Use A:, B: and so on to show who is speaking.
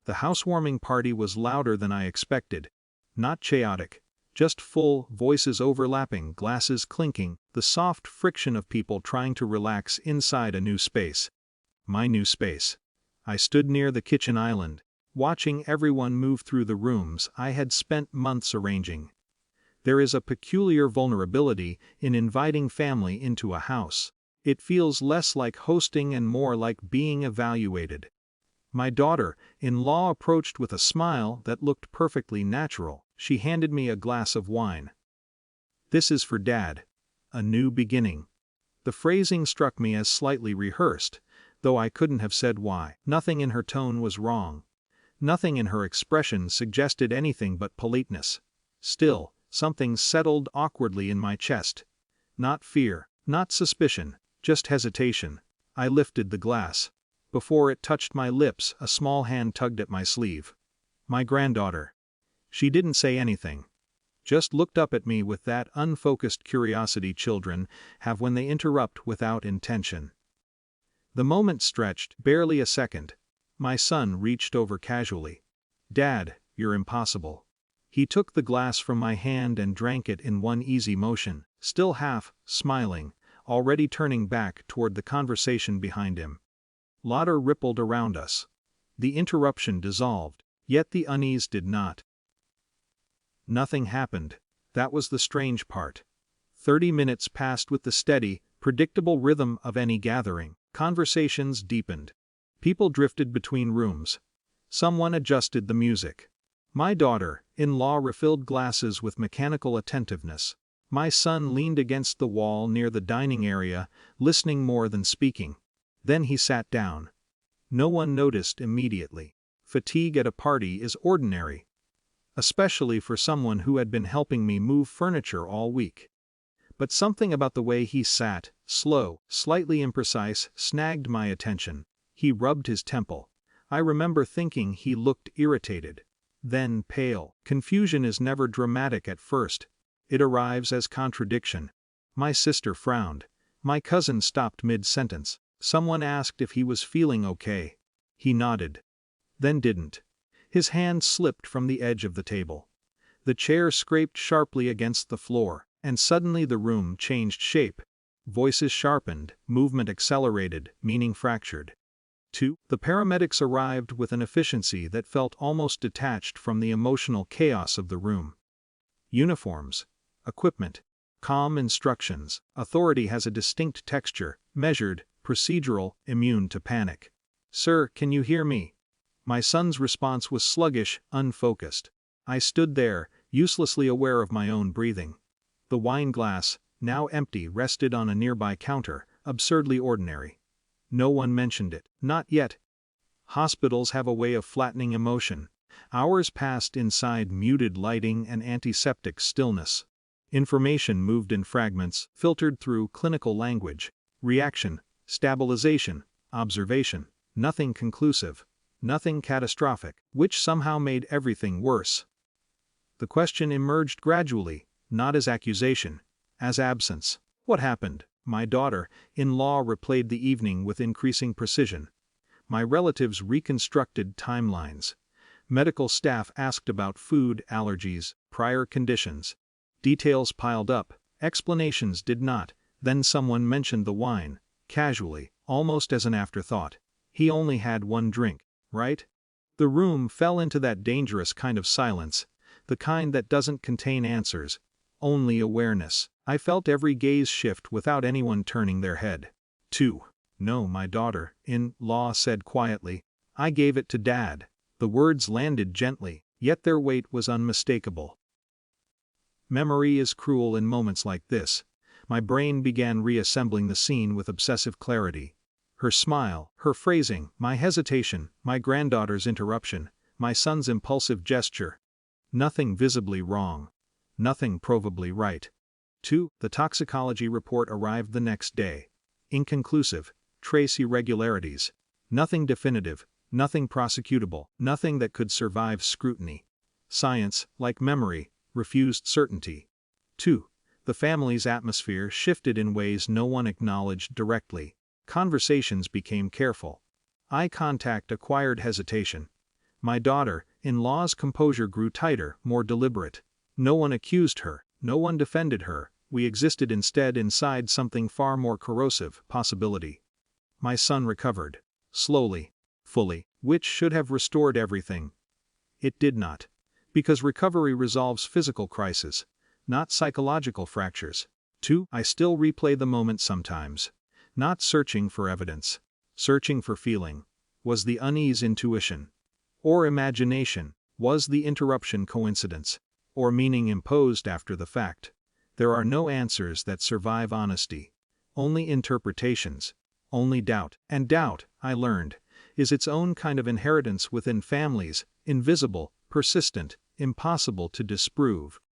A: The housewarming party was louder than I expected. Not chaotic, just full, voices overlapping, glasses clinking, the soft friction of people trying to relax inside a new space. My new space. I stood near the kitchen island, watching everyone move through the rooms I had spent months arranging. There is a peculiar vulnerability in inviting family into a house. It feels less like hosting and more like being evaluated. My daughter-in-law approached with a smile that looked perfectly natural. She handed me a glass of wine. "This is for Dad. A new beginning." The phrasing struck me as slightly rehearsed, though I couldn't have said why. Nothing in her tone was wrong. Nothing in her expression suggested anything but politeness. Still, something settled awkwardly in my chest. Not fear, not suspicion, just hesitation. I lifted the glass. Before it touched my lips, a small hand tugged at my sleeve. My granddaughter. She didn't say anything. Just looked up at me with that unfocused curiosity children have when they interrupt without intention. The moment stretched, barely a second. My son reached over casually. "Dad, you're impossible." He took the glass from my hand and drank it in one easy motion, still half smiling, already turning back toward the conversation behind him. Laughter rippled around us. The interruption dissolved, yet the unease did not. Nothing happened. That was the strange part. 30 minutes passed with the steady, predictable rhythm of any gathering. Conversations deepened. People drifted between rooms. Someone adjusted the music. My daughter-in-law refilled glasses with mechanical attentiveness. My son leaned against the wall near the dining area, listening more than speaking. Then he sat down. No one noticed immediately. Fatigue at a party is ordinary, especially for someone who had been helping me move furniture all week. But something about the way he sat, slow, slightly imprecise, snagged my attention. He rubbed his temple. I remember thinking he looked irritated. Then pale. Confusion is never dramatic at first. It arrives as contradiction. My sister frowned. My cousin stopped mid-sentence. Someone asked if he was feeling okay. He nodded. Then didn't. His hand slipped from the edge of the table. The chair scraped sharply against the floor, and suddenly the room changed shape. Voices sharpened, movement accelerated, meaning fractured. 2. The paramedics arrived with an efficiency that felt almost detached from the emotional chaos of the room. Uniforms. Equipment. Calm instructions. Authority has a distinct texture, measured, procedural, immune to panic. "Sir, can you hear me?" My son's response was sluggish, unfocused. I stood there, uselessly aware of my own breathing. The wine glass, now empty, rested on a nearby counter, absurdly ordinary. No one mentioned it, not yet. Hospitals have a way of flattening emotion. Hours passed inside muted lighting and antiseptic stillness. Information moved in fragments, filtered through clinical language. Reaction, stabilization, observation. Nothing conclusive. Nothing catastrophic, which somehow made everything worse. The question emerged gradually, not as accusation, as absence. What happened? My daughter-in-law replayed the evening with increasing precision. My relatives reconstructed timelines. Medical staff asked about food allergies, prior conditions. Details piled up, explanations did not. Then someone mentioned the wine, casually, almost as an afterthought. He only had one drink, right? The room fell into that dangerous kind of silence, the kind that doesn't contain answers, only awareness. I felt every gaze shift without anyone turning their head. 2. "No," my daughter-in-law said quietly. "I gave it to Dad." The words landed gently, yet their weight was unmistakable. Memory is cruel in moments like this. My brain began reassembling the scene with obsessive clarity. Her smile, her phrasing, my hesitation, my granddaughter's interruption, my son's impulsive gesture. Nothing visibly wrong. Nothing provably right. 2. The toxicology report arrived the next day. Inconclusive, trace irregularities. Nothing definitive, nothing prosecutable, nothing that could survive scrutiny. Science, like memory, refused certainty. 2. The family's atmosphere shifted in ways no one acknowledged directly. Conversations became careful. Eye contact acquired hesitation. My daughter-in-law's composure grew tighter, more deliberate. No one accused her, no one defended her, we existed instead inside something far more corrosive, possibility. My son recovered. Slowly. Fully. Which should have restored everything. It did not. Because recovery resolves physical crises, not psychological fractures. 2. I still replay the moment sometimes. Not searching for evidence. Searching for feeling. Was the unease intuition? Or imagination? Was the interruption coincidence? Or meaning imposed after the fact? There are no answers that survive honesty. Only interpretations. Only doubt. And doubt, I learned, is its own kind of inheritance within families, invisible, persistent, impossible to disprove.